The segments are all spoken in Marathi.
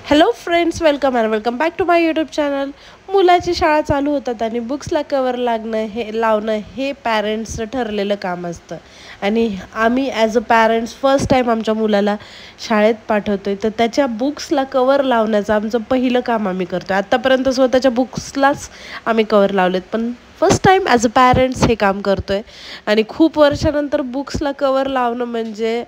Hello friends, welcome back to my YouTube channel. मुलाची शाळा चालू होतात आणि बुक्सला कवर लावणं हे पॅरेंट्सचं ठरलेलं काम असतं. आणि आम्ही as a parents first time आमच्या मुलाला शाळेत पाठवतो आहे, तर त्याच्या बुक्सला कवर लावण्याचं आमचं पहिलं काम आम्ही करतो आहे. आत्तापर्यंत स्वतःच्या बुक्सलाच आम्ही कवर लावलेत, पण first time as a parents हे काम करतो आहे. आणि खूप वर्षानंतर बुक्सला कवर लावणं म्हणजे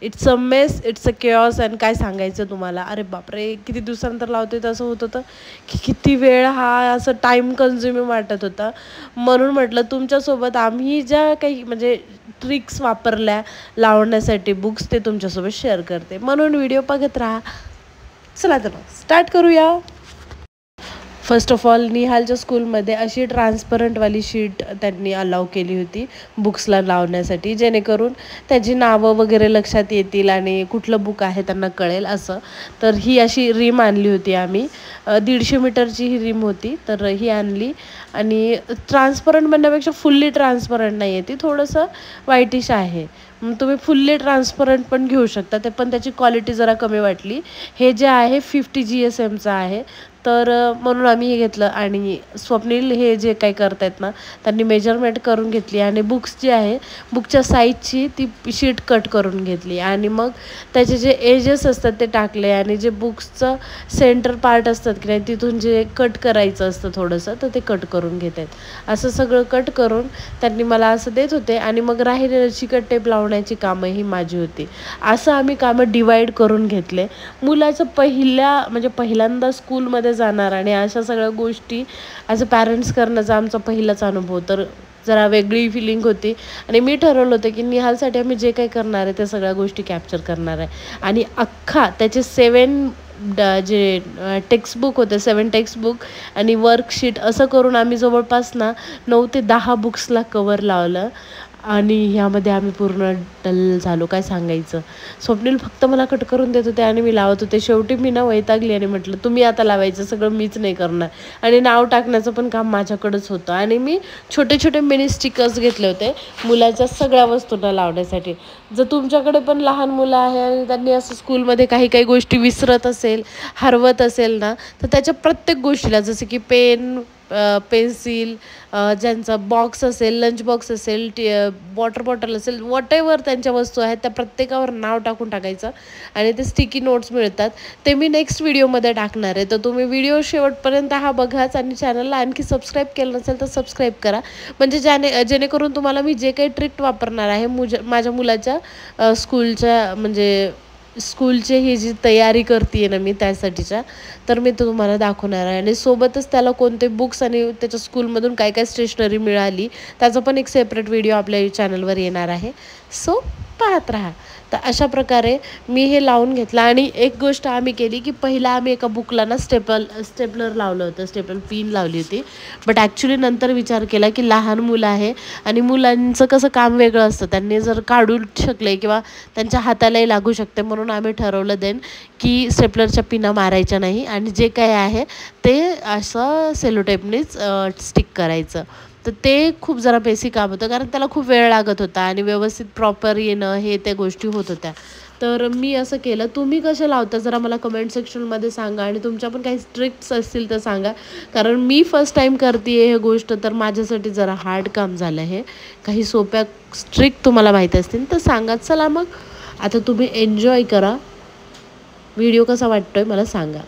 it's a mess, it's a chaos. आणि काय सांगायचं तुम्हाला, अरे बापरे, किती दिवसानंतर लावते तर असं होत होतं की किती वेळ हा असं टाईम कन्झ्युमिंग वाटत होता. म्हणून म्हटलं तुमच्यासोबत आम्ही ज्या काही म्हणजे ट्रिक्स वापरल्या लावण्यासाठी बुक्स ते तुमच्यासोबत शेअर करते, म्हणून व्हिडिओ बघत राहा. चला तर स्टार्ट करूया. फर्स्ट ऑफ ऑल निहालच्या स्कूलमध्ये अशी ट्रान्सपरंटवाली शीट त्यांनी अलाव केली होती बुक्सला लावण्यासाठी, जेणेकरून त्याची नावं वगैरे लक्षात येतील आणि कुठलं बुक आहे त्यांना कळेल असं. तर ही अशी रिम आणली होती आम्ही, 150 मीटरची ही रिम होती, तर ही आणली. आणि ट्रान्सपरंट म्हणण्यापेक्षा फुल्ली ट्रान्सपरंट नाही आहे ती, थोडंसं व्हाईटिश आहे. तुम्ही फुल्ली ट्रान्सपरंट पण घेऊ शकता, ते पण त्याची क्वालिटी जरा कमी वाटली. हे जे आहे 50 GSMचं आहे, तर म्हणून आम्ही हे घेतलं. आणि स्वप्नील हे जे काही करत आहेत ना, त्यांनी मेजरमेंट करून घेतली आणि बुक्स जी आहे बुकच्या साईजची ती शीट कट करून घेतली. आणि मग त्याचे जे एजेस असतात ते टाकले, आणि जे बुक्सचं सेंटर पार्ट असतात की नाही तिथून जे कट करायचं असतं थोडंसं, तर ते कट करून घेत आहेत. असं सगळं कट करून त्यांनी मला असं देत होते. आणि मग राहिलेलं चिकट टेप लावण्याची कामं ही माझी होती. असं आम्ही कामं डिवाईड करून घेतले. मुलाचं पहिल्यांदा स्कूलमध्ये जाणार आणि अशा सगळ्या गोष्टी ॲज अ पॅरेंट्स करण्याचा आमचा पहिलाच अनुभव, तर जरा वेगळी फिलिंग होती. आणि मी ठरवलं होतं की निहालसाठी आम्ही जे काही करणार आहे त्या सगळ्या गोष्टी कॅप्चर करणार आहे. आणि अख्खा त्याचे 7 जे टेक्स्टबुक होते, 7 टेक्स्टबुक आणि वर्कशीट असं करून आम्ही जवळपास 9 ते 10 बुक्सला कवर लावलं. आणि ह्यामध्ये आम्ही पूर्ण डल झालो, काय सांगायचं. स्वप्नील फक्त मला कट करून देत होते आणि मी लावत होते. शेवटी मी वैतागली आणि म्हटलं तुम्ही आता लावायचं सगळं, मीच नाही करणार. आणि नाव टाकण्याचं पण काम माझ्याकडंच होतं. आणि मी छोटे छोटे मिनी स्टिकर्स घेतले होते मुलाच्या सगळ्या वस्तूंना लावण्यासाठी. जर तुमच्याकडे पण लहान मुलं आहे आणि त्यांनी असं स्कूलमध्ये काही काही गोष्टी विसरत असेल, हरवत असेल ना, तर त्याच्या प्रत्येक गोष्टीला, जसं की पेन, पेन्सिल, ज्यांचा बॉक्स असेल, लंच बॉक्स असेल, वॉटर बॉटल असेल, वॉटेवर त्यांच्या वस्तू आहेत त्या प्रत्येकावर नाव टाकून टाकायचं. आणि ते स्टिकी नोट्स मिळतात, ते मी नेक्स्ट व्हिडिओमध्ये टाकणार आहे. तर तुम्ही व्हिडिओ शेवटपर्यंत हा बघाच. आणि चॅनलला आणखी सबस्क्राईब केलं नसेल तर सबस्क्राईब करा, म्हणजे जेणेकरून तुम्हाला मी जे काही ट्रिक वापरणार आहे माझ्या मुलाच्या स्कूलच्या म्हणजे स्कूलची ही जी तयारी करते आहे ना मी त्यासाठीच्या, तर मी तो तुम्हाला दाखवणार आहे. आणि सोबतच त्याला कोणते बुक्स आणि त्याच्या स्कूलमधून काय काय स्टेशनरी मिळाली त्याचा पण एक सेपरेट व्हिडिओ आपल्या चॅनलवर येणार आहे, सो पाहत राहा. तर अशा प्रकारे मी हे लावून घेतलं. आणि एक गोष्ट आम्ही केली की पहिला आम्ही एका बुकला स्टेपलर लावलं होतं, स्टेपल पिन लावली होती. बट ॲक्च्युली नंतर विचार केला की लहान मुलं आहे आणि मुलांचं कसं काम वेगळं असतं, त्यांनी जर काढू शकले किंवा त्यांच्या हातालाही लागू शकते, म्हणून आम्ही ठरवलं देन की स्टेपलरच्या पिना मारायच्या नाही आणि जे काही आहे ते असं सेलोटेपनीच स्टिक करायचं. तर ते खूप जरा बेसिक काम होतं, कारण त्याला खूप वेळ लागत होता आणि व्यवस्थित प्रॉपर येणं हे त्या गोष्टी होत होत्या. तर मी असं केलं. तुम्ही कसं लावता जरा मला कमेंट सेक्शनमध्ये सांगा, आणि तुमच्या पण काही ट्रिक्स असतील तर सांगा, कारण मी फर्स्ट टाईम करते आहे हे गोष्ट, तर माझ्यासाठी जरा हार्ड काम झालं आहे. काही सोप्या ट्रिक तुम्हाला माहीत असतील तर सांगा. चला मग आता तुम्ही एन्जॉय करा. व्हिडिओ कसा वाटतोय मला सांगा.